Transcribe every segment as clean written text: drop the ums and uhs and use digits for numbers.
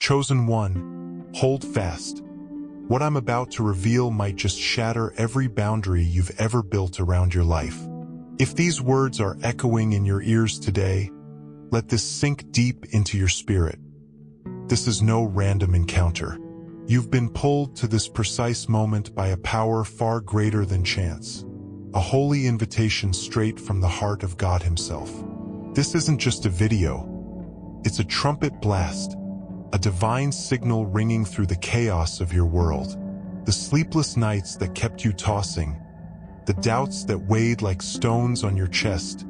Chosen one, hold fast. What I'm about to reveal might just shatter every boundary you've ever built around your life. If these words are echoing in your ears today, let this sink deep into your spirit. This is no random encounter. You've been pulled to this precise moment by a power far greater than chance, a holy invitation straight from the heart of God Himself. This isn't just a video. It's a trumpet blast, a divine signal ringing through the chaos of your world. The sleepless nights that kept you tossing, the doubts that weighed like stones on your chest,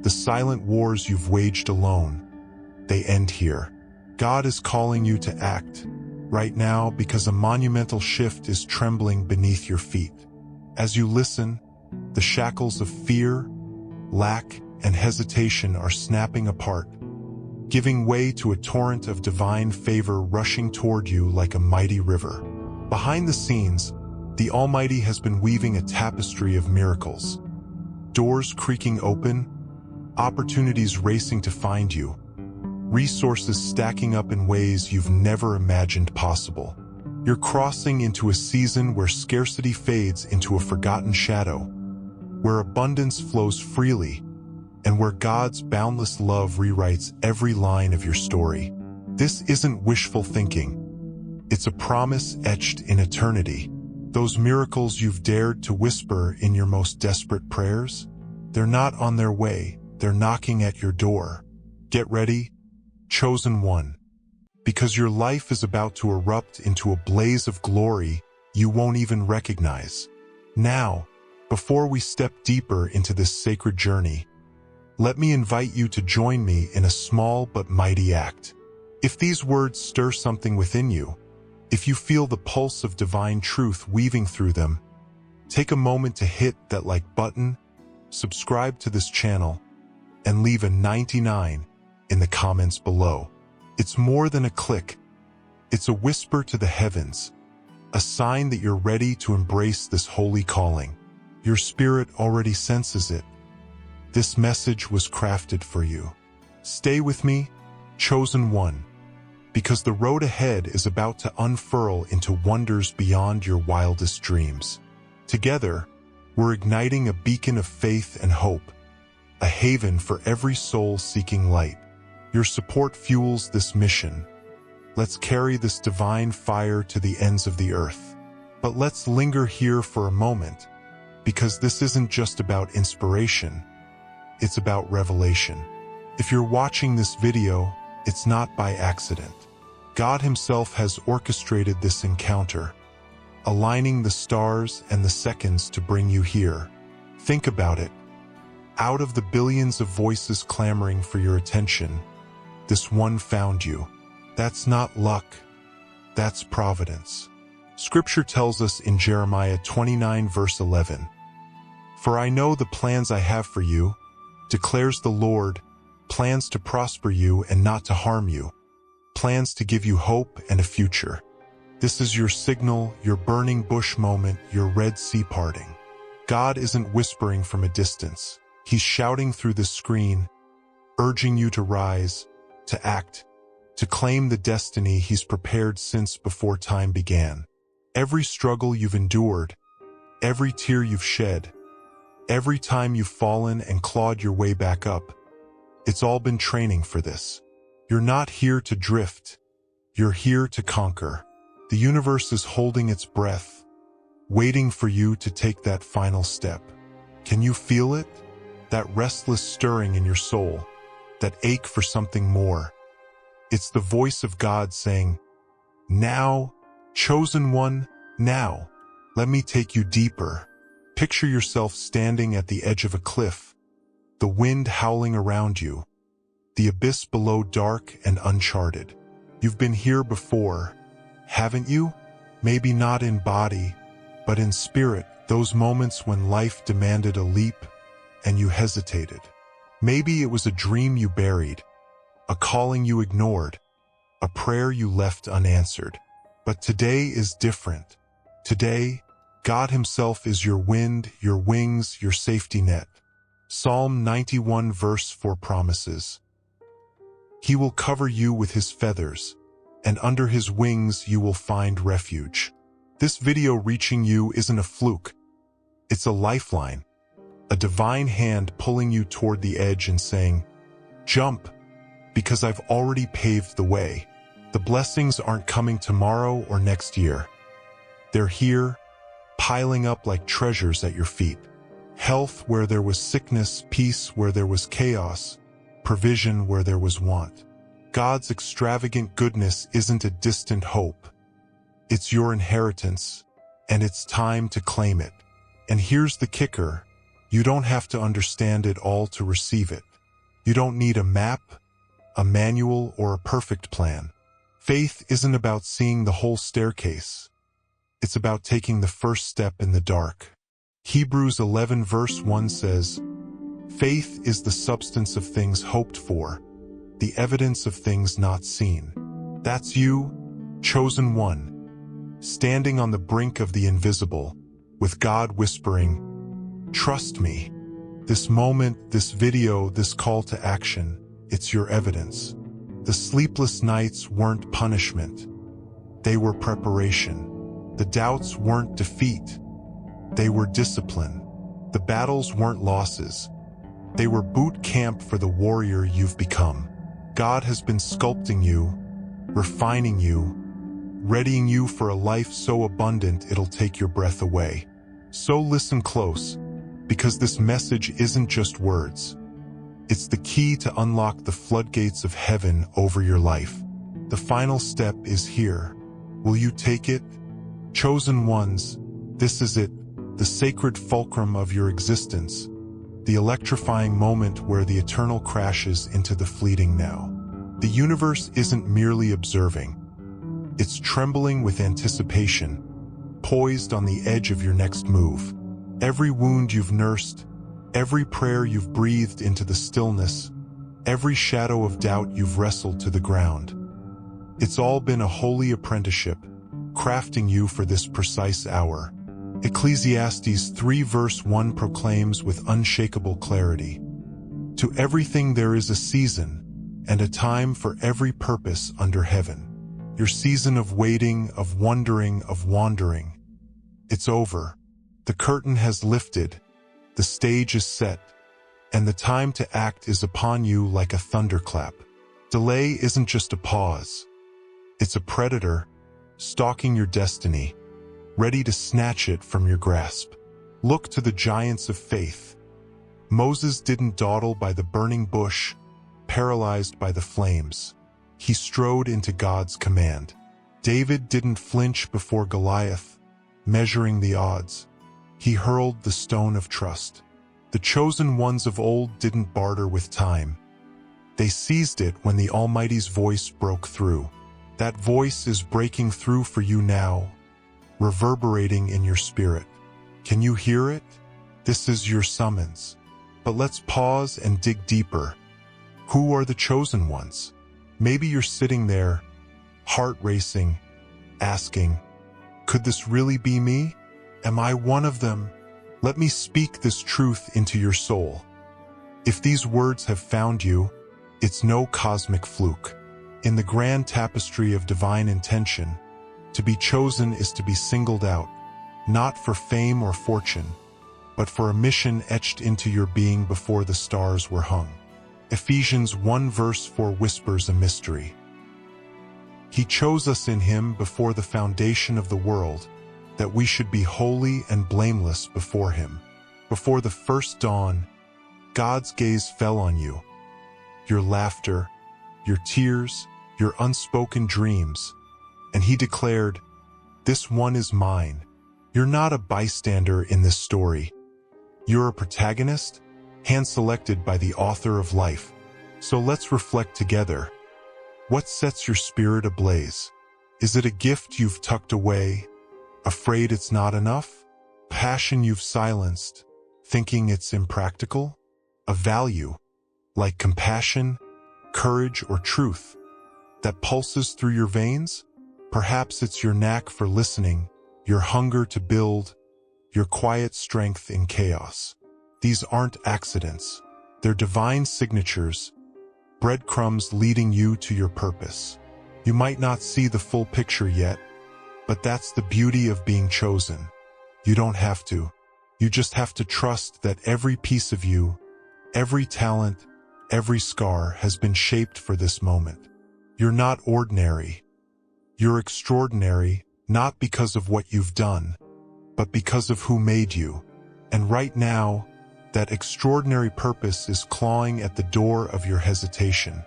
the silent wars you've waged alone, they end here. God is calling you to act right now because a monumental shift is trembling beneath your feet. As you listen, the shackles of fear, lack, and hesitation are snapping apart, giving way to a torrent of divine favor rushing toward you like a mighty river. Behind the scenes, the Almighty has been weaving a tapestry of miracles. Doors creaking open, opportunities racing to find you, resources stacking up in ways you've never imagined possible. You're crossing into a season where scarcity fades into a forgotten shadow, where abundance flows freely, and where God's boundless love rewrites every line of your story. This isn't wishful thinking. It's a promise etched in eternity. Those miracles you've dared to whisper in your most desperate prayers, they're not on their way, they're knocking at your door. Get ready, chosen one, because your life is about to erupt into a blaze of glory you won't even recognize. Now, before we step deeper into this sacred journey, let me invite you to join me in a small but mighty act. If these words stir something within you, if you feel the pulse of divine truth weaving through them, take a moment to hit that like button, subscribe to this channel, and leave a 99 in the comments below. It's more than a click. It's a whisper to the heavens, a sign that you're ready to embrace this holy calling. Your spirit already senses it. This message was crafted for you. Stay with me, chosen one, because the road ahead is about to unfurl into wonders beyond your wildest dreams. Together, we're igniting a beacon of faith and hope, a haven for every soul seeking light. Your support fuels this mission. Let's carry this divine fire to the ends of the earth. But let's linger here for a moment, because this isn't just about inspiration. It's about revelation. If you're watching this video, it's not by accident. God Himself has orchestrated this encounter, aligning the stars and the seconds to bring you here. Think about it. Out of the billions of voices clamoring for your attention, this one found you. That's not luck. That's providence. Scripture tells us in Jeremiah 29 verse 11, "For I know the plans I have for you, declares the Lord, plans to prosper you and not to harm you, plans to give you hope and a future." This is your signal, your burning bush moment, your Red Sea parting. God isn't whispering from a distance. He's shouting through the screen, urging you to rise, to act, to claim the destiny He's prepared since before time began. Every struggle you've endured, every tear you've shed, every time you've fallen and clawed your way back up, it's all been training for this. You're not here to drift. You're here to conquer. The universe is holding its breath, waiting for you to take that final step. Can you feel it? That restless stirring in your soul, that ache for something more. It's the voice of God saying, "Now, chosen one, now, let me take you deeper." Picture yourself standing at the edge of a cliff, the wind howling around you, the abyss below dark and uncharted. You've been here before, haven't you? Maybe not in body, but in spirit, those moments when life demanded a leap and you hesitated. Maybe it was a dream you buried, a calling you ignored, a prayer you left unanswered. But today is different. Today, God Himself is your wind, your wings, your safety net. Psalm 91 verse 4 promises, "He will cover you with His feathers, and under his wings you will find refuge. This video reaching you isn't a fluke. It's a lifeline, a divine hand pulling you toward the edge and saying, "Jump, because I've already paved the way." The blessings aren't coming tomorrow or next year. They're here, piling up like treasures at your feet. Health where there was sickness, peace where there was chaos, provision where there was want. God's extravagant goodness isn't a distant hope. It's your inheritance, and it's time to claim it. And here's the kicker: you don't have to understand it all to receive it. You don't need a map, a manual, or a perfect plan. Faith isn't about seeing the whole staircase. It's about taking the first step in the dark. Hebrews 11 verse 1 says, "Faith is the substance of things hoped for, the evidence of things not seen." That's you, chosen one, standing on the brink of the invisible, with God whispering, "Trust me." This moment, this video, this call to action, it's your evidence. The sleepless nights weren't punishment. They were preparation. The doubts weren't defeat. They were discipline. The battles weren't losses. They were boot camp for the warrior you've become. God has been sculpting you, refining you, readying you for a life so abundant it'll take your breath away. So listen close, because this message isn't just words. It's the key to unlock the floodgates of heaven over your life. The final step is here. Will you take it? Chosen ones, this is it, the sacred fulcrum of your existence, the electrifying moment where the eternal crashes into the fleeting now. The universe isn't merely observing. It's trembling with anticipation, poised on the edge of your next move. Every wound you've nursed, every prayer you've breathed into the stillness, every shadow of doubt you've wrestled to the ground. It's all been a holy apprenticeship, crafting you for this precise hour. Ecclesiastes 3 verse 1 proclaims with unshakable clarity, "To everything there is a season, and a time for every purpose under heaven." Your season of waiting, of wondering, of wandering, it's over. The curtain has lifted, the stage is set, and the time to act is upon you like a thunderclap. Delay isn't just a pause. It's a predator, stalking your destiny, ready to snatch it from your grasp. Look to the giants of faith. Moses didn't dawdle by the burning bush, paralyzed by the flames. He strode into God's command. David didn't flinch before Goliath, measuring the odds. He hurled the stone of trust. The chosen ones of old didn't barter with time. They seized it when the Almighty's voice broke through. That voice is breaking through for you now, reverberating in your spirit. Can you hear it? This is your summons. But let's pause and dig deeper. Who are the chosen ones? Maybe you're sitting there, heart racing, asking, could this really be me? Am I one of them? Let me speak this truth into your soul. If these words have found you, it's no cosmic fluke. In the grand tapestry of divine intention, to be chosen is to be singled out, not for fame or fortune, but for a mission etched into your being before the stars were hung. Ephesians 1 verse 4 whispers a mystery. He chose us in him before the foundation of the world, that we should be holy and blameless before him. Before the first dawn, God's gaze fell on you. Your laughter, your tears, your unspoken dreams, and he declared, "This one is mine." You're not a bystander in this story. You're a protagonist, hand-selected by the author of life. So let's reflect together. What sets your spirit ablaze? Is it a gift you've tucked away, afraid it's not enough? Passion you've silenced, thinking it's impractical? A value, like compassion, courage, or truth, that pulses through your veins? Perhaps it's your knack for listening, your hunger to build, your quiet strength in chaos. These aren't accidents. They're divine signatures, breadcrumbs leading you to your purpose. You might not see the full picture yet, but that's the beauty of being chosen. You don't have to. You just have to trust that every piece of you, every talent, every scar has been shaped for this moment. You're not ordinary. You're extraordinary, not because of what you've done, but because of who made you. And right now, that extraordinary purpose is clawing at the door of your hesitation,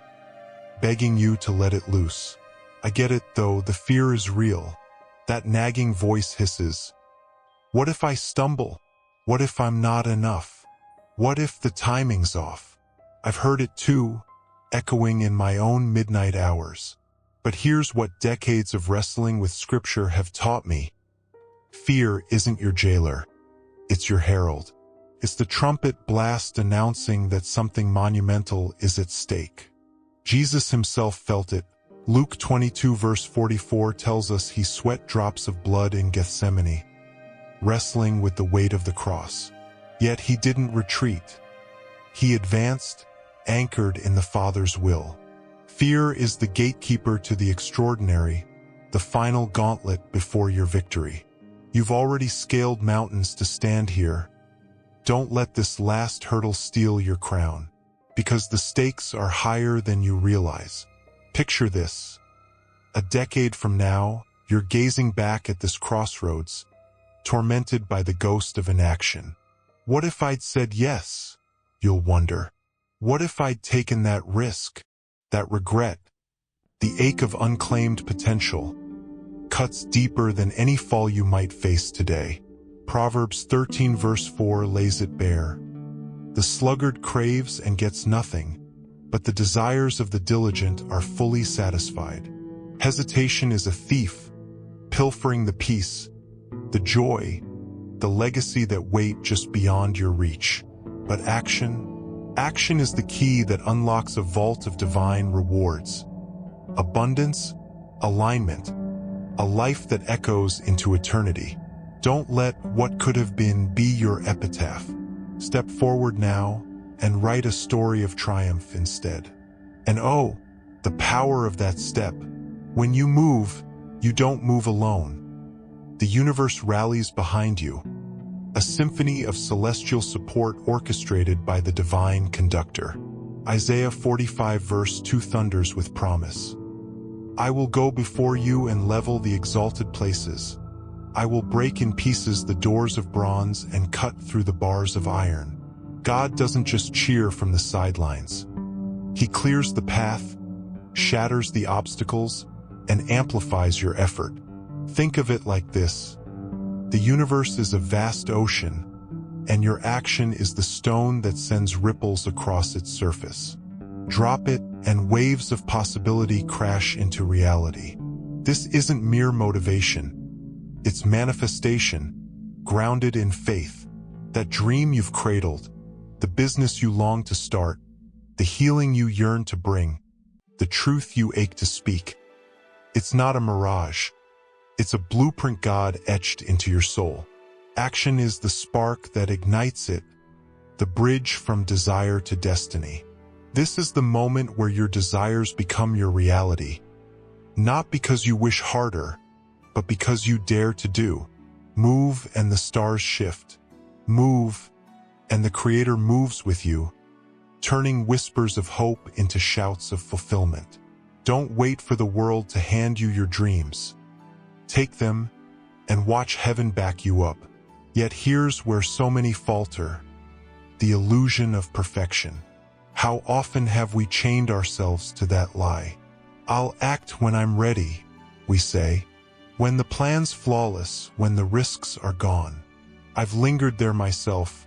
begging you to let it loose. I get it, though, the fear is real. That nagging voice hisses, what if I stumble? What if I'm not enough? What if the timing's off? I've heard it too, echoing in my own midnight hours. But here's what decades of wrestling with scripture have taught me. Fear isn't your jailer. It's your herald. It's the trumpet blast announcing that something monumental is at stake. Jesus himself felt it. Luke 22 verse 44 tells us he sweat drops of blood in Gethsemane, wrestling with the weight of the cross. Yet he didn't retreat. He advanced, anchored in the Father's will. Fear is the gatekeeper to the extraordinary, the final gauntlet before your victory. You've already scaled mountains to stand here. Don't let this last hurdle steal your crown, because the stakes are higher than you realize. Picture this. A decade from now, you're gazing back at this crossroads, tormented by the ghost of inaction. What if I'd said yes? You'll wonder. What if I'd taken that risk, that regret? The ache of unclaimed potential cuts deeper than any fall you might face today. Proverbs 13 verse 4 lays it bare. The sluggard craves and gets nothing, but the desires of the diligent are fully satisfied. Hesitation is a thief, pilfering the peace, the joy, the legacy that wait just beyond your reach. But action is the key that unlocks a vault of divine rewards. Abundance, alignment, a life that echoes into eternity. Don't let what could have been be your epitaph. Step forward now and write a story of triumph instead. And oh, the power of that step. When you move, you don't move alone. The universe rallies behind you, a symphony of celestial support orchestrated by the divine conductor. Isaiah 45 verse 2 thunders with promise. I will go before you and level the exalted places. I will break in pieces the doors of bronze and cut through the bars of iron. God doesn't just cheer from the sidelines. He clears the path, shatters the obstacles, and amplifies your effort. Think of it like this. The universe is a vast ocean, and your action is the stone that sends ripples across its surface. Drop it, and waves of possibility crash into reality. This isn't mere motivation. It's manifestation, grounded in faith. That dream you've cradled, the business you long to start, the healing you yearn to bring, the truth you ache to speak. It's not a mirage. It's a blueprint God etched into your soul. Action is the spark that ignites it, the bridge from desire to destiny. This is the moment where your desires become your reality. Not because you wish harder, but because you dare to do. Move and the stars shift. Move, and the Creator moves with you, turning whispers of hope into shouts of fulfillment. Don't wait for the world to hand you your dreams. Take them, and watch heaven back you up. Yet here's where so many falter: the illusion of perfection. How often have we chained ourselves to that lie? I'll act when I'm ready, we say. When the plan's flawless, when the risks are gone. I've lingered there myself,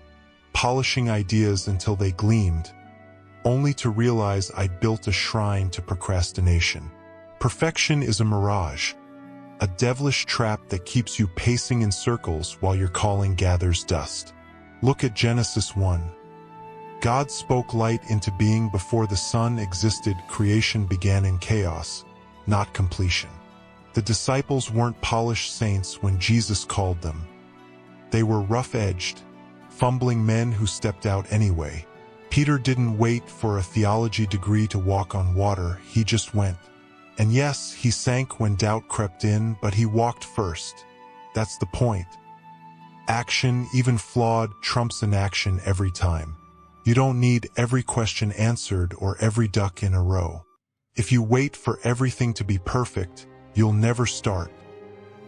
polishing ideas until they gleamed, only to realize I'd built a shrine to procrastination. Perfection is a mirage, a devilish trap that keeps you pacing in circles while your calling gathers dust. Look at Genesis 1. God spoke light into being before the sun existed. Creation began in chaos, not completion. The disciples weren't polished saints when Jesus called them. They were rough-edged, fumbling men who stepped out anyway. Peter didn't wait for a theology degree to walk on water, he just went. And yes, he sank when doubt crept in, but he walked first. That's the point. Action, even flawed, trumps inaction every time. You don't need every question answered or every duck in a row. If you wait for everything to be perfect, you'll never start,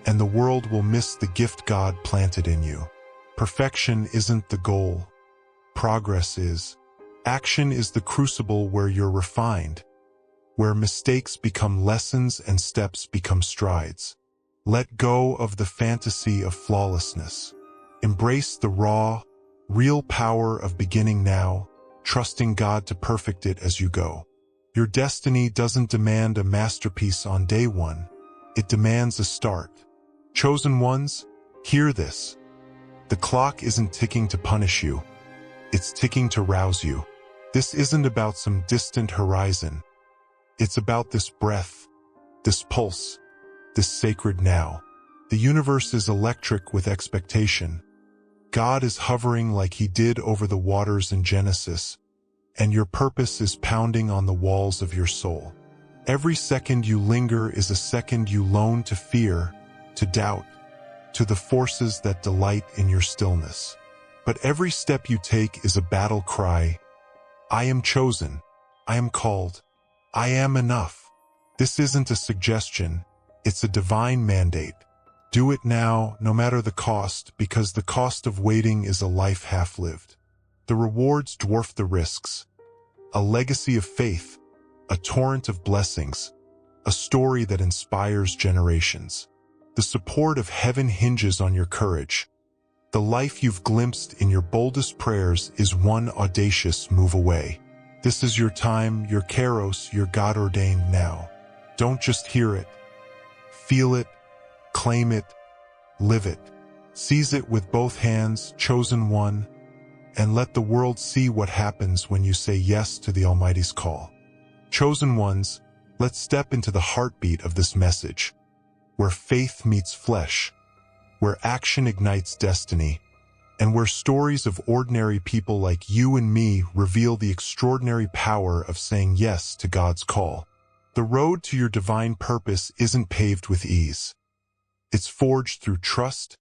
and the world will miss the gift God planted in you. Perfection isn't the goal. Progress is. Action is the crucible where you're refined, where mistakes become lessons and steps become strides. Let go of the fantasy of flawlessness. Embrace the raw, real power of beginning now, trusting God to perfect it as you go. Your destiny doesn't demand a masterpiece on day one. It demands a start. Chosen ones, hear this. The clock isn't ticking to punish you. It's ticking to rouse you. This isn't about some distant horizon. It's about this breath, this pulse, this sacred now. The universe is electric with expectation. God is hovering like he did over the waters in Genesis, and your purpose is pounding on the walls of your soul. Every second you linger is a second you loan to fear, to doubt, to the forces that delight in your stillness. But every step you take is a battle cry. I am chosen. I am called. I am enough. This isn't a suggestion. It's a divine mandate. Do it now, no matter the cost, because the cost of waiting is a life half-lived. The rewards dwarf the risks. A legacy of faith, a torrent of blessings, a story that inspires generations. The support of heaven hinges on your courage. The life you've glimpsed in your boldest prayers is one audacious move away. This is your time, your kairos, your God-ordained now. Don't just hear it. Feel it, claim it, live it. Seize it with both hands, chosen one, and let the world see what happens when you say yes to the Almighty's call. Chosen ones, let's step into the heartbeat of this message, where faith meets flesh, where action ignites destiny, and where stories of ordinary people like you and me reveal the extraordinary power of saying yes to God's call. The road to your divine purpose isn't paved with ease. It's forged through trust,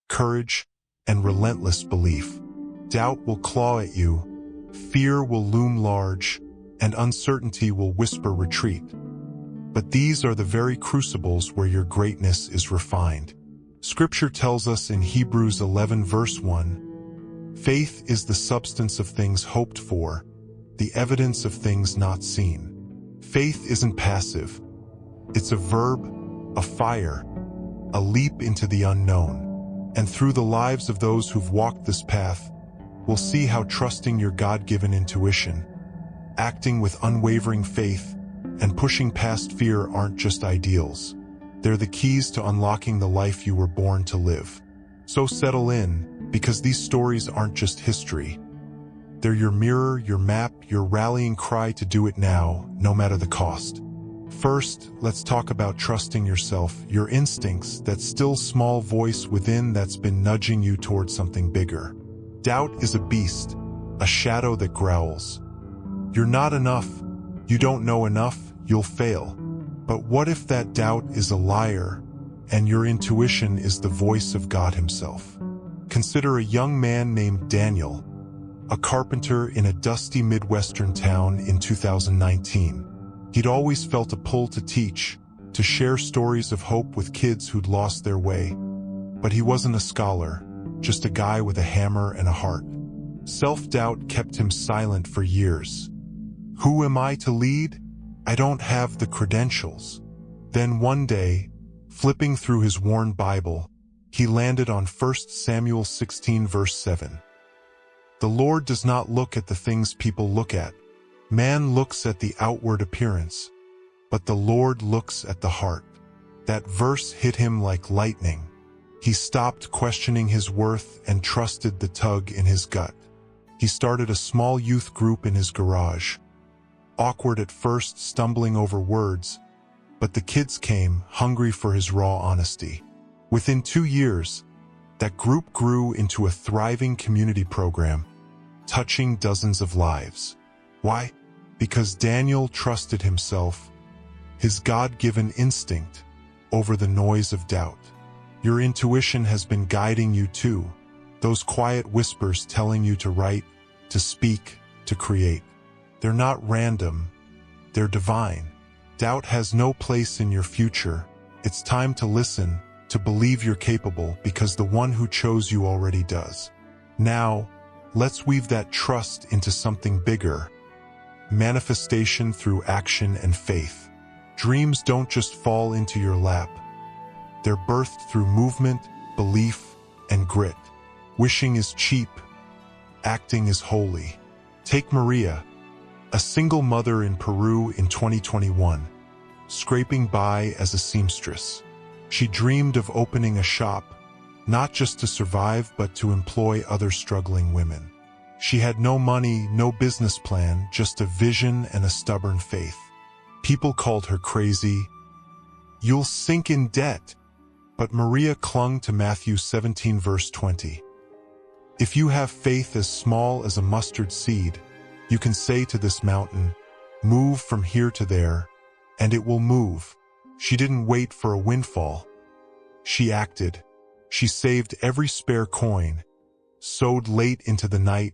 courage, and relentless belief. Doubt will claw at you, fear will loom large, and uncertainty will whisper retreat. But these are the very crucibles where your greatness is refined. Scripture tells us in Hebrews 11 verse 1, faith is the substance of things hoped for, the evidence of things not seen. Faith isn't passive. It's a verb, a fire, a leap into the unknown. And through the lives of those who've walked this path, we'll see how trusting your God-given intuition, acting with unwavering faith, and pushing past fear aren't just ideals. They're the keys to unlocking the life you were born to live. So settle in, because these stories aren't just history. They're your mirror, your map, your rallying cry to do it now, no matter the cost. First, let's talk about trusting yourself, your instincts, that still small voice within that's been nudging you towards something bigger. Doubt is a beast, a shadow that growls. You're not enough. You don't know enough. You'll fail. But what if that doubt is a liar, and your intuition is the voice of God himself? Consider a young man named Daniel, a carpenter in a dusty Midwestern town in 2019. He'd always felt a pull to teach, to share stories of hope with kids who'd lost their way. But he wasn't a scholar, just a guy with a hammer and a heart. Self-doubt kept him silent for years. Who am I to lead? I don't have the credentials. Then one day, flipping through his worn Bible, he landed on 1 Samuel 16 verse 7. The Lord does not look at the things people look at. Man looks at the outward appearance, but the Lord looks at the heart. That verse hit him like lightning. He stopped questioning his worth and trusted the tug in his gut. He started a small youth group in his garage. Awkward at first, stumbling over words, but the kids came, hungry for his raw honesty. Within 2 years, that group grew into a thriving community program, touching dozens of lives. Why? Because Daniel trusted himself, his God-given instinct over the noise of doubt. Your intuition has been guiding you too, those quiet whispers telling you to write, to speak, to create. They're not random, they're divine. Doubt has no place in your future. It's time to listen, to believe you're capable, because the one who chose you already does. Now, let's weave that trust into something bigger. Manifestation through action and faith. Dreams don't just fall into your lap. They're birthed through movement, belief, and grit. Wishing is cheap. Acting is holy. Take Maria, a single mother in Peru in 2021, scraping by as a seamstress. She dreamed of opening a shop, not just to survive but to employ other struggling women. She had no money, no business plan, just a vision and a stubborn faith. People called her crazy. You'll sink in debt. But Maria clung to Matthew 17 verse 20. If you have faith as small as a mustard seed, you can say to this mountain, move from here to there, and it will move. She didn't wait for a windfall. She acted. She saved every spare coin, sewed late into the night,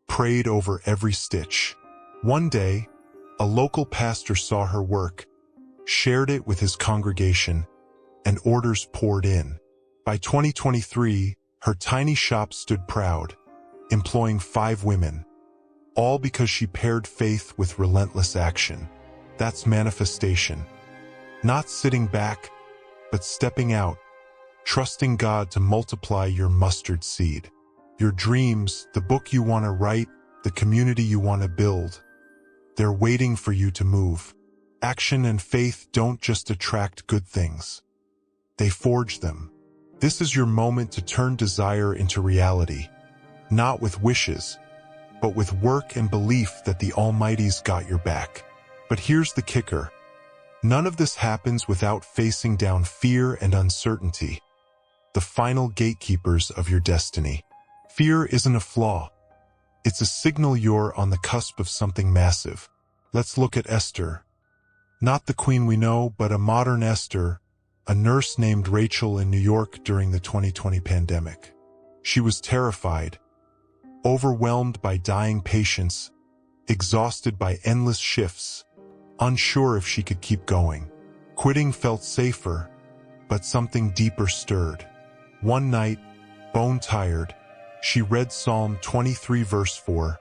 prayed over every stitch. One day, a local pastor saw her work, shared it with his congregation, and orders poured in. By 2023, her tiny shop stood proud, employing 5 women, all because she paired faith with relentless action. That's manifestation. Not sitting back, but stepping out, trusting God to multiply your mustard seed. Your dreams, the book you want to write, the community you want to build, they're waiting for you to move. Action and faith don't just attract good things. They forge them. This is your moment to turn desire into reality, not with wishes, but with work and belief that the Almighty's got your back. But here's the kicker. None of this happens without facing down fear and uncertainty, the final gatekeepers of your destiny. Fear isn't a flaw. It's a signal you're on the cusp of something massive. Let's look at Esther. Not the queen we know, but a modern Esther, a nurse named Rachel in New York during the 2020 pandemic. She was terrified, overwhelmed by dying patients, exhausted by endless shifts, unsure if she could keep going. Quitting felt safer, but something deeper stirred. One night, bone-tired, she read Psalm 23 verse 4.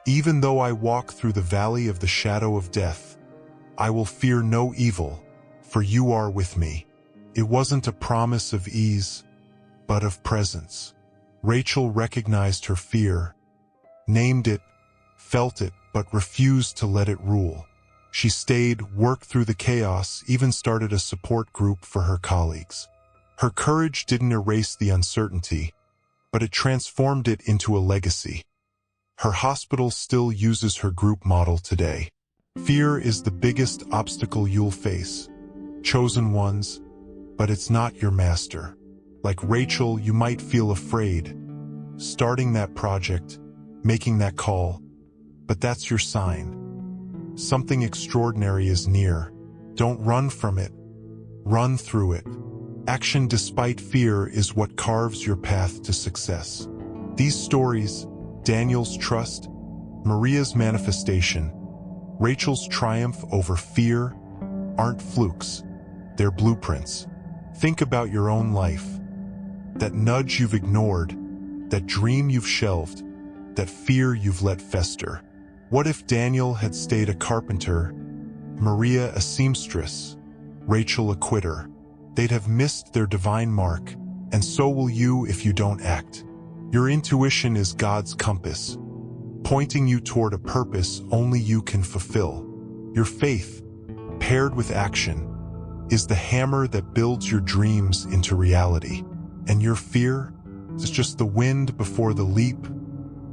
Even though I walk through the valley of the shadow of death, I will fear no evil, for you are with me. It wasn't a promise of ease, but of presence. Rachel recognized her fear, named it, felt it, but refused to let it rule. She stayed, worked through the chaos, even started a support group for her colleagues. Her courage didn't erase the uncertainty, but it transformed it into a legacy. Her hospital still uses her group model today. Fear is the biggest obstacle you'll face. Chosen ones, but it's not your master. Like Rachel, you might feel afraid, starting that project, making that call, but that's your sign. Something extraordinary is near. Don't run from it. Run through it. Action despite fear is what carves your path to success. These stories, Daniel's trust, Maria's manifestation, Rachel's triumph over fear, aren't flukes. They're blueprints. Think about your own life. That nudge you've ignored, that dream you've shelved, that fear you've let fester. What if Daniel had stayed a carpenter, Maria a seamstress, Rachel a quitter? They'd have missed their divine mark, and so will you if you don't act. Your intuition is God's compass, pointing you toward a purpose only you can fulfill. Your faith, paired with action, is the hammer that builds your dreams into reality. And your fear is just the wind before the leap,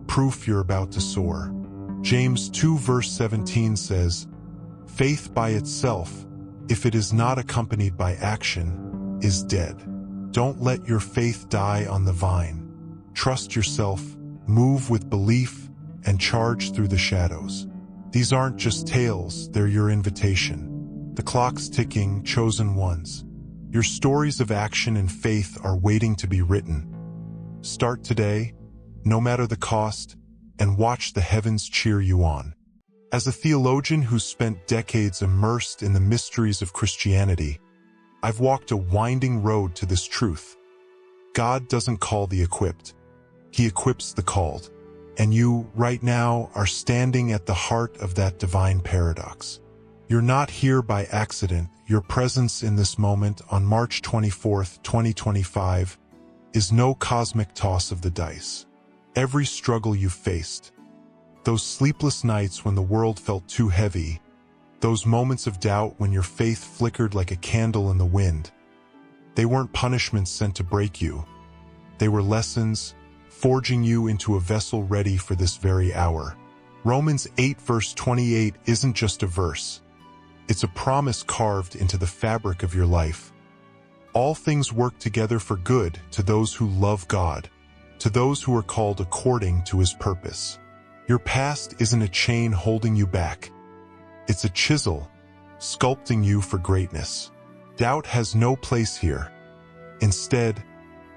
proof you're about to soar. James 2 verse 17 says, "Faith by itself, if it is not accompanied by action, is dead." Don't let your faith die on the vine. Trust yourself, move with belief, and charge through the shadows. These aren't just tales, they're your invitation. The clock's ticking, chosen ones. Your stories of action and faith are waiting to be written. Start today, no matter the cost, and watch the heavens cheer you on. As a theologian who spent decades immersed in the mysteries of Christianity, I've walked a winding road to this truth. God doesn't call the equipped. He equips the called. And you, right now, are standing at the heart of that divine paradox. You're not here by accident. Your presence in this moment on March 24th, 2025, is no cosmic toss of the dice. Every struggle you've faced, those sleepless nights when the world felt too heavy, those moments of doubt when your faith flickered like a candle in the wind, they weren't punishments sent to break you. They were lessons, forging you into a vessel ready for this very hour. Romans 8 verse 28 isn't just a verse. It's a promise carved into the fabric of your life. All things work together for good to those who love God, to those who are called according to His purpose. Your past isn't a chain holding you back. It's a chisel, sculpting you for greatness. Doubt has no place here. Instead,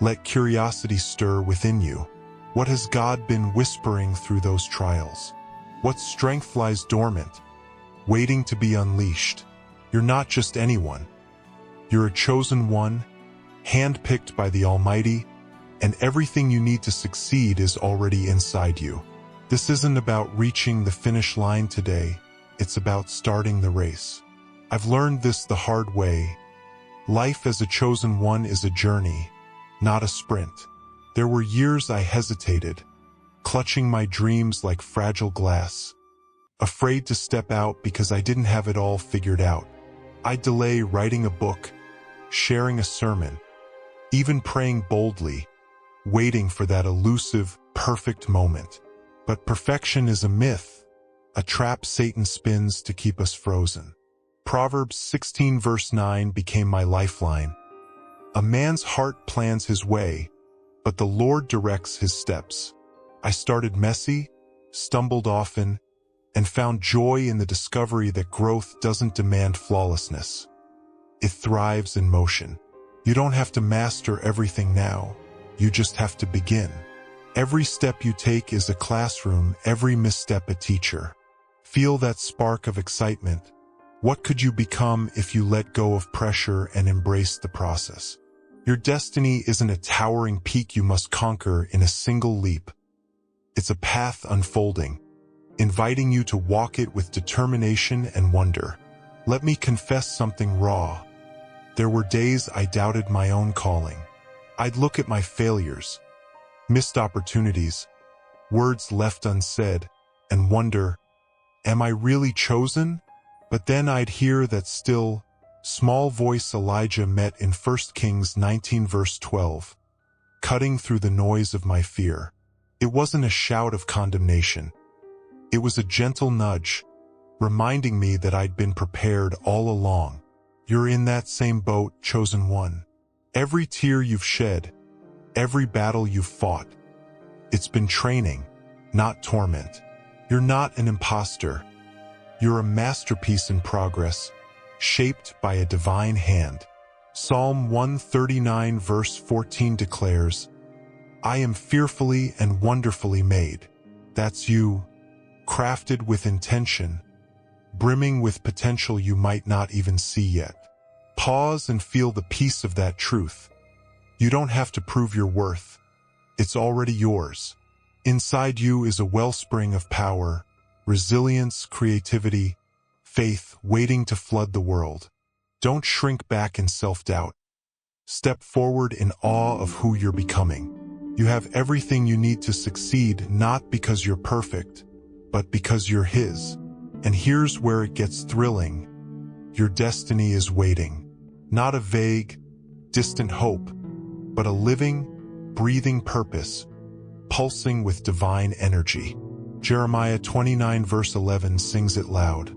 let curiosity stir within you. What has God been whispering through those trials? What strength lies dormant, waiting to be unleashed? You're not just anyone. You're a chosen one, handpicked by the Almighty, and everything you need to succeed is already inside you. This isn't about reaching the finish line today. It's about starting the race. I've learned this the hard way. Life as a chosen one is a journey, not a sprint. There were years I hesitated, clutching my dreams like fragile glass, afraid to step out because I didn't have it all figured out. I'd delay writing a book, sharing a sermon, even praying boldly, waiting for that elusive, perfect moment. But perfection is a myth, a trap Satan spins to keep us frozen. Proverbs 16 verse 9 became my lifeline. A man's heart plans his way, but the Lord directs his steps. I started messy, stumbled often, and found joy in the discovery that growth doesn't demand flawlessness. It thrives in motion. You don't have to master everything now. You just have to begin. Every step you take is a classroom, every misstep a teacher. Feel that spark of excitement. What could you become if you let go of pressure and embrace the process? Your destiny isn't a towering peak you must conquer in a single leap. It's a path unfolding, inviting you to walk it with determination and wonder. Let me confess something raw. There were days I doubted my own calling. I'd look at my failures, missed opportunities, words left unsaid, and wonder, am I really chosen? But then I'd hear that still, small voice Elijah met in 1 Kings 19 verse 12, cutting through the noise of my fear. It wasn't a shout of condemnation. It was a gentle nudge, reminding me that I'd been prepared all along. You're in that same boat, chosen one. Every tear you've shed, every battle you've fought, it's been training, not torment. You're not an imposter. You're a masterpiece in progress, shaped by a divine hand. Psalm 139 verse 14 declares, I am fearfully and wonderfully made. That's you, crafted with intention, brimming with potential you might not even see yet. Pause and feel the peace of that truth. You don't have to prove your worth. It's already yours. Inside you is a wellspring of power, resilience, creativity, faith waiting to flood the world. Don't shrink back in self-doubt. Step forward in awe of who you're becoming. You have everything you need to succeed, not because you're perfect, but because you're His. And here's where it gets thrilling. Your destiny is waiting. Not a vague, distant hope, but a living, breathing purpose, pulsing with divine energy. Jeremiah 29 verse 11 sings it loud.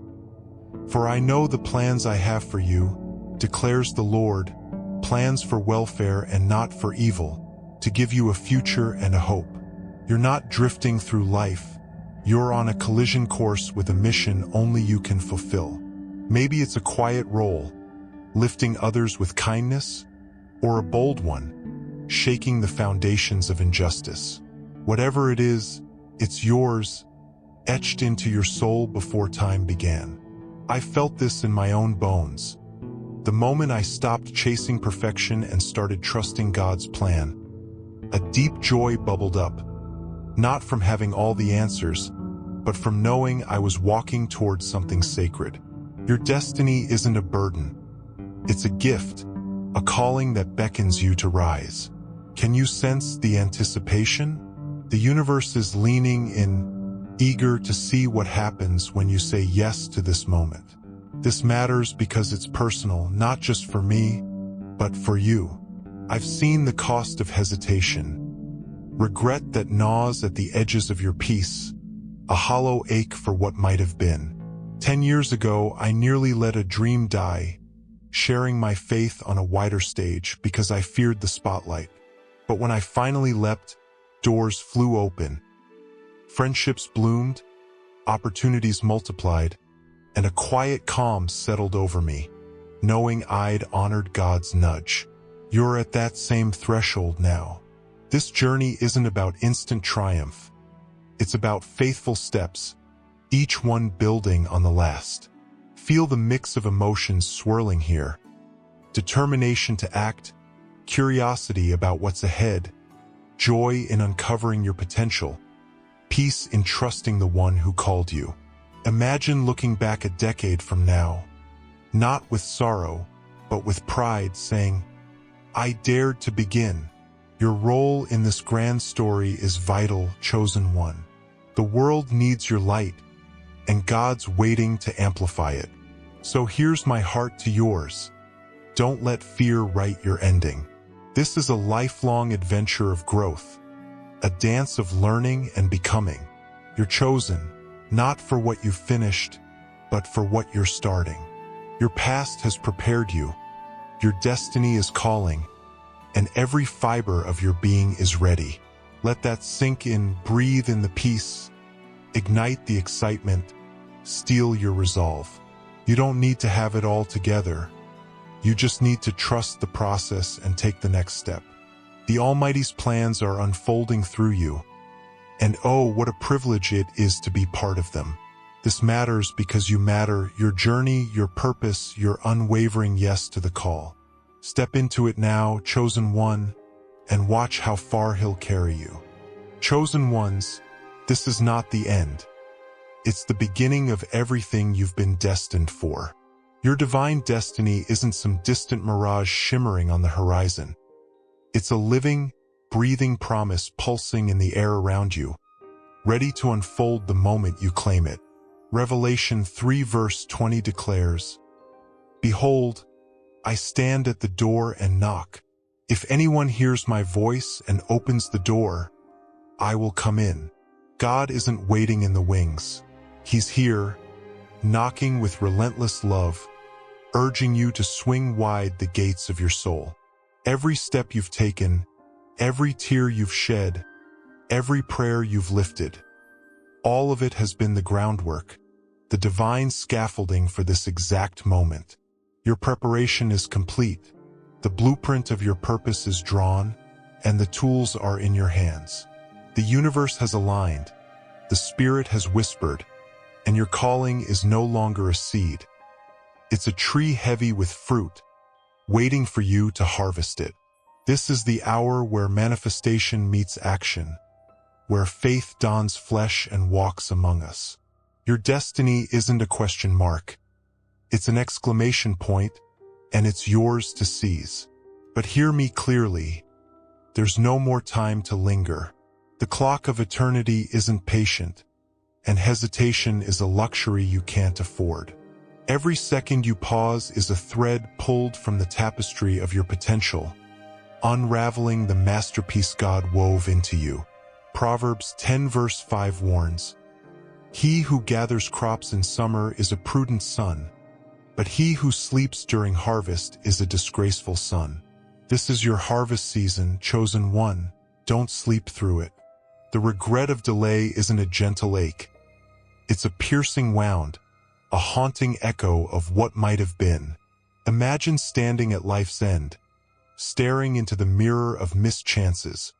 For I know the plans I have for you, declares the Lord, plans for welfare and not for evil, to give you a future and a hope. You're not drifting through life. You're on a collision course with a mission only you can fulfill. Maybe it's a quiet role, lifting others with kindness, or a bold one, shaking the foundations of injustice. Whatever it is, it's yours, etched into your soul before time began. I felt this in my own bones. The moment I stopped chasing perfection and started trusting God's plan, a deep joy bubbled up, not from having all the answers, but from knowing I was walking towards something sacred. Your destiny isn't a burden. It's a gift, a calling that beckons you to rise. Can you sense the anticipation? The universe is leaning in, eager to see what happens when you say yes to this moment. This matters because it's personal, not just for me, but for you. I've seen the cost of hesitation, regret that gnaws at the edges of your peace, a hollow ache for what might have been. 10 years ago, I nearly let a dream die, sharing my faith on a wider stage because I feared the spotlight. But when I finally leapt, doors flew open. Friendships bloomed, opportunities multiplied, and a quiet calm settled over me, knowing I'd honored God's nudge. You're at that same threshold now. This journey isn't about instant triumph. It's about faithful steps, each one building on the last. Feel the mix of emotions swirling here. Determination to act, curiosity about what's ahead, joy in uncovering your potential, peace in trusting the one who called you. Imagine looking back a decade from now, not with sorrow, but with pride, saying, I dared to begin. Your role in this grand story is vital, chosen one. The world needs your light, and God's waiting to amplify it. So here's my heart to yours. Don't let fear write your ending. This is a lifelong adventure of growth, a dance of learning and becoming. You're chosen, not for what you've finished, but for what you're starting. Your past has prepared you, your destiny is calling, and every fiber of your being is ready. Let that sink in, breathe in the peace, ignite the excitement, steel your resolve. You don't need to have it all together. You just need to trust the process and take the next step. The Almighty's plans are unfolding through you, and oh, what a privilege it is to be part of them. This matters because you matter, your journey, your purpose, your unwavering yes to the call. Step into it now, chosen one, and watch how far He'll carry you. Chosen ones, this is not the end. It's the beginning of everything you've been destined for. Your divine destiny isn't some distant mirage shimmering on the horizon. It's a living, breathing promise pulsing in the air around you, ready to unfold the moment you claim it. Revelation 3 verse 20 declares, Behold, I stand at the door and knock. If anyone hears my voice and opens the door, I will come in. God isn't waiting in the wings. He's here, knocking with relentless love, urging you to swing wide the gates of your soul. Every step you've taken, every tear you've shed, every prayer you've lifted, all of it has been the groundwork, the divine scaffolding for this exact moment. Your preparation is complete. The blueprint of your purpose is drawn, and the tools are in your hands. The universe has aligned, the Spirit has whispered, and your calling is no longer a seed. It's a tree heavy with fruit, waiting for you to harvest it. This is the hour where manifestation meets action, where faith dons flesh and walks among us. Your destiny isn't a question mark. It's an exclamation point, and it's yours to seize. But hear me clearly. There's no more time to linger. The clock of eternity isn't patient, and hesitation is a luxury you can't afford. Every second you pause is a thread pulled from the tapestry of your potential, unraveling the masterpiece God wove into you. Proverbs 10 verse 5 warns, He who gathers crops in summer is a prudent son, but he who sleeps during harvest is a disgraceful son. This is your harvest season, chosen one. Don't sleep through it. The regret of delay isn't a gentle ache. It's a piercing wound, a haunting echo of what might have been. Imagine standing at life's end, staring into the mirror of missed chances,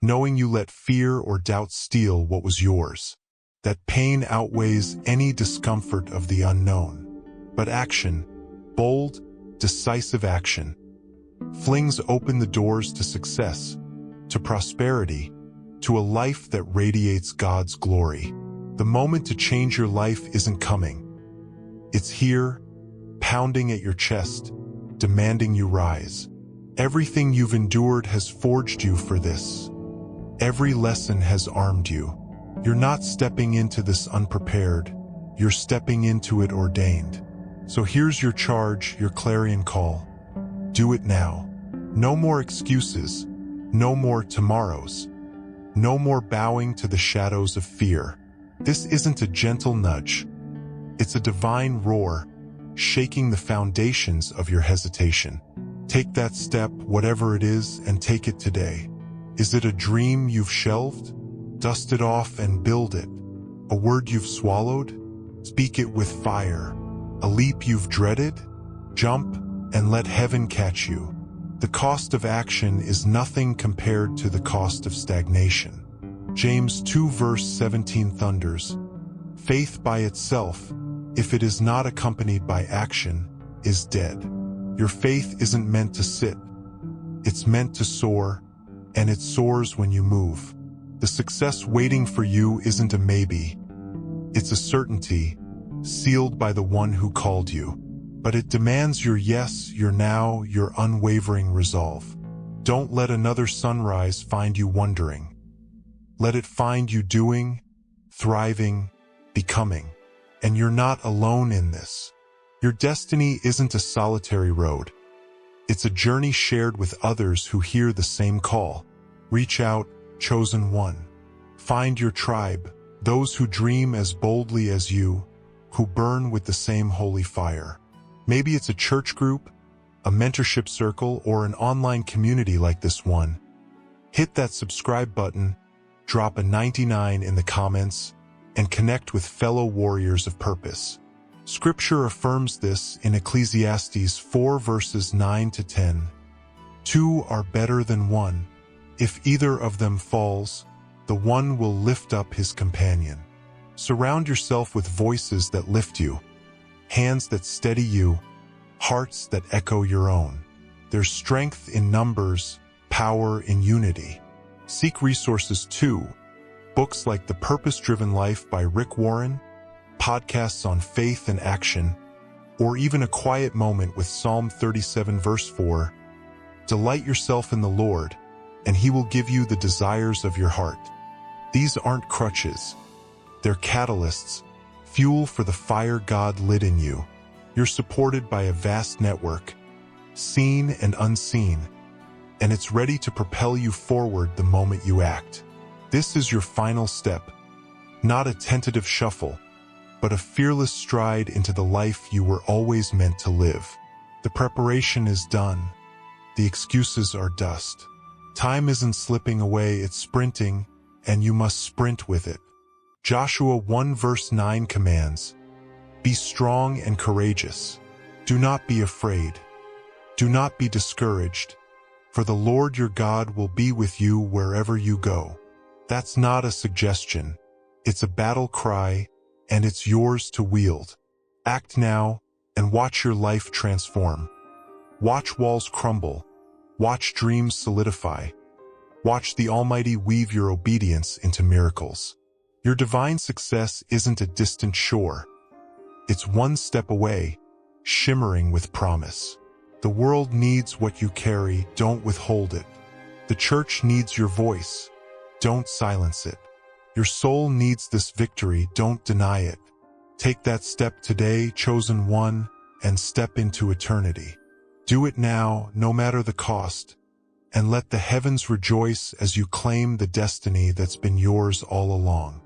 knowing you let fear or doubt steal what was yours. That pain outweighs any discomfort of the unknown. But action, bold, decisive action, flings open the doors to success, to prosperity, to a life that radiates God's glory. The moment to change your life isn't coming. It's here, pounding at your chest, demanding you rise. Everything you've endured has forged you for this. Every lesson has armed you. You're not stepping into this unprepared. You're stepping into it ordained. So here's your charge, your clarion call. Do it now. No more excuses. No more tomorrows. No more bowing to the shadows of fear. This isn't a gentle nudge. It's a divine roar, shaking the foundations of your hesitation. Take that step, whatever it is, and take it today. Is it a dream you've shelved? Dust it off and build it. A word you've swallowed? Speak it with fire. A leap you've dreaded? Jump and let heaven catch you. The cost of action is nothing compared to the cost of stagnation. James 2 verse 17 thunders, "Faith by itself, if it is not accompanied by action, is dead." Your faith isn't meant to sit. It's meant to soar, and it soars when you move. The success waiting for you isn't a maybe. It's a certainty, sealed by the one who called you. But it demands your yes, your now, your unwavering resolve. Don't let another sunrise find you wondering. Let it find you doing, thriving, becoming. And you're not alone in this. Your destiny isn't a solitary road. It's a journey shared with others who hear the same call. Reach out, chosen one. Find your tribe, those who dream as boldly as you, who burn with the same holy fire. Maybe it's a church group, a mentorship circle, or an online community like this one. Hit that subscribe button, drop a 99 in the comments, and connect with fellow warriors of purpose. Scripture affirms this in Ecclesiastes 4 verses 9 to 10. Two are better than one. If either of them falls, the one will lift up his companion. Surround yourself with voices that lift you, hands that steady you, hearts that echo your own. There's strength in numbers, power in unity. Seek resources too. Books like The Purpose-Driven Life by Rick Warren, podcasts on faith and action, or even a quiet moment with Psalm 37 verse 4. Delight yourself in the Lord, and He will give you the desires of your heart. These aren't crutches. They're catalysts, fuel for the fire God lit in you. You're supported by a vast network, seen and unseen, and it's ready to propel you forward the moment you act. This is your final step, not a tentative shuffle, but a fearless stride into the life you were always meant to live. The preparation is done. The excuses are dust. Time isn't slipping away, it's sprinting, and you must sprint with it. Joshua 1 verse 9 commands, "Be strong and courageous. Do not be afraid. Do not be discouraged, for the Lord your God will be with you wherever you go." That's not a suggestion. It's a battle cry, and it's yours to wield. Act now and watch your life transform. Watch walls crumble. Watch dreams solidify. Watch the Almighty weave your obedience into miracles. Your divine success isn't a distant shore. It's one step away, shimmering with promise. The world needs what you carry, don't withhold it. The church needs your voice, don't silence it. Your soul needs this victory, don't deny it. Take that step today, chosen one, and step into eternity. Do it now, no matter the cost, and let the heavens rejoice as you claim the destiny that's been yours all along.